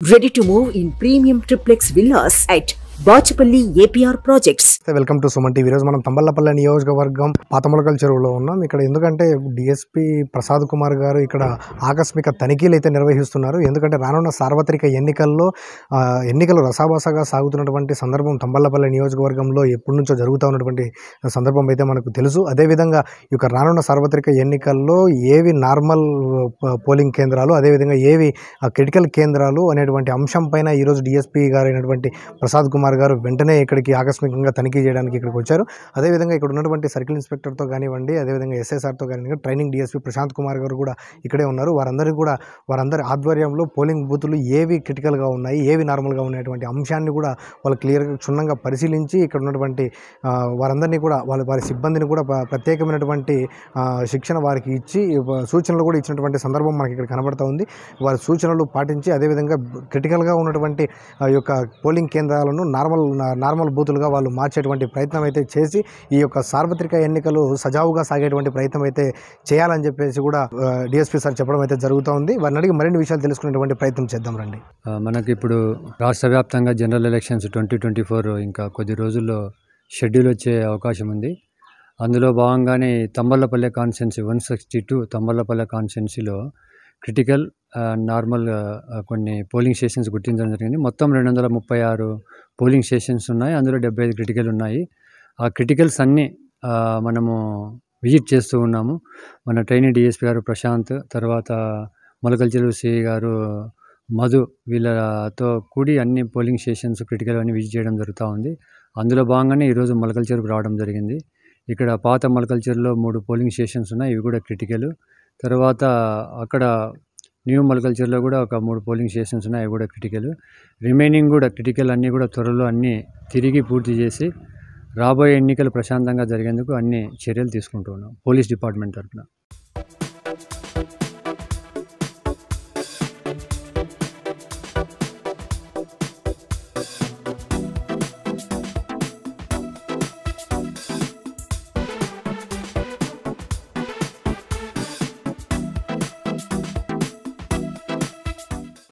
Ready to move in premium triplex villas at Bachapalli APR Projects. Welcome to Suman TV. ఈరోజు మనం తంబళ్లపల్లి నియోజకవర్గం పాతములకల్ చెరువులో ఉన్నాం. ఇక్కడ ఎందుకంటే డిఎస్పీ ప్రసాద్ కుమార్ గారు ఇక్కడ ఆకస్మిక తనిఖీలు అయితే నిర్వహిస్తున్నారు. ఎందుకంటే రానున్న సార్వత్రిక ఎన్నికలు రసాబసాగా సాగుతున్నటువంటి సందర్భం తంబళ్లపల్లి నియోజకవర్గంలో ఎప్పటి నుంచో జరుగుతూ ఉన్నటువంటి సందర్భం అయితే మనకు తెలుసు. అదేవిధంగా ఈ యొక్క రానున్న సార్వత్రిక ఎన్నికల్లో ఏవి నార్మల్ పోలింగ్ కేంద్రాలు, అదేవిధంగా ఏవి క్రిటికల్ కేంద్రాలు అనేటువంటి అంశం పైన ఈరోజు డిఎస్పీ గారు అయినటువంటి ప్రసాద్ కుమార్ గారు వెంటనే ఇక్కడికి ఆకస్మికంగా తనిఖీ చేయడానికి ఇక్కడికి వచ్చారు. అదేవిధంగా ఇక్కడ ఉన్నటువంటి సర్కిల్ ఇన్స్పెక్టర్తో కానివ్వండి, అదేవిధంగా ఎస్ఐసార్తో కానివ్వండి, ట్రైనింగ్ డిఎస్పీ ప్రశాంత్ కుమార్ గారు కూడా ఇక్కడే ఉన్నారు. వారందరి ఆధ్వర్యంలో పోలింగ్ బూతులు ఏవి క్రిటికల్గా ఉన్నాయి, ఏవి నార్మల్గా ఉన్నటువంటి అంశాన్ని కూడా వాళ్ళు క్లియర్గా క్షుణ్ణంగా పరిశీలించి ఇక్కడ ఉన్నటువంటి వారందరినీ కూడా వారి సిబ్బందిని కూడా ప్రత్యేకమైనటువంటి శిక్షణ వారికి ఇచ్చి సూచనలు కూడా ఇచ్చినటువంటి సందర్భం మనకి ఇక్కడ కనబడుతూ ఉంది. వారి సూచనలు పాటించి అదేవిధంగా క్రిటికల్గా ఉన్నటువంటి యొక్క పోలింగ్ కేంద్రాలను నార్మల్ బూతులుగా వాళ్ళు మార్చేటువంటి ప్రయత్నం అయితే చేసి ఈ యొక్క సార్వత్రిక ఎన్నికలు సజావుగా సాగేటువంటి ప్రయత్నం అయితే చేయాలని చెప్పేసి కూడా డిఎస్పీ సార్ చెప్పడం అయితే జరుగుతూ ఉంది. వారిని అడిగి మరిన్ని విషయాలు తెలుసుకునేటువంటి ప్రయత్నం చేద్దాం రండి. మనకి ఇప్పుడు రాష్ట్ర వ్యాప్తంగా జనరల్ ఎలక్షన్స్ 2024 ఇంకా కొద్ది రోజుల్లో షెడ్యూల్ వచ్చే అవకాశం ఉంది. అందులో భాగంగానే తంబళ్లపల్లె కాన్స్టిట్యున్సీ 162 తంబళ్లపల్లె కాన్స్టిట్యున్సీలో క్రిటికల్ నార్మల్ కొన్ని పోలింగ్ స్టేషన్స్ గుర్తించడం జరిగింది. మొత్తం 236 పోలింగ్ స్టేషన్స్ ఉన్నాయి. అందులో 75 క్రిటికల్ ఉన్నాయి. ఆ క్రిటికల్స్ అన్నీ మనము విజిట్ చేస్తూ ఉన్నాము. మన ట్రైనింగ్ డిఎస్పీ గారు ప్రశాంత్, తర్వాత మొలకల్ చెరువు సిఐ గారు మధు, వీళ్ళతో కూడి అన్ని పోలింగ్ స్టేషన్స్ క్రిటికల్ అన్ని విజిట్ చేయడం జరుగుతూ ఉంది. అందులో భాగంగానే ఈరోజు మొలకల్ చెరువుకు రావడం జరిగింది. ఇక్కడ పాత మొలకల్ చెరువులో 3 పోలింగ్ స్టేషన్స్ ఉన్నాయి. ఇవి కూడా క్రిటికల్. తర్వాత అక్కడ న్యూ మొలకల్ చెరువులో కూడా ఒక 3 పోలింగ్ స్టేషన్స్ ఉన్నాయి. అవి కూడా క్రిటికల్. రిమైనింగ్ కూడా క్రిటికల్ అన్నీ కూడా త్వరలో అన్నీ తిరిగి పూర్తి చేసి రాబోయే ఎన్నికలు ప్రశాంతంగా జరిగేందుకు అన్ని చర్యలు తీసుకుంటూ ఉన్నాం పోలీస్ డిపార్ట్మెంట్ తరఫున.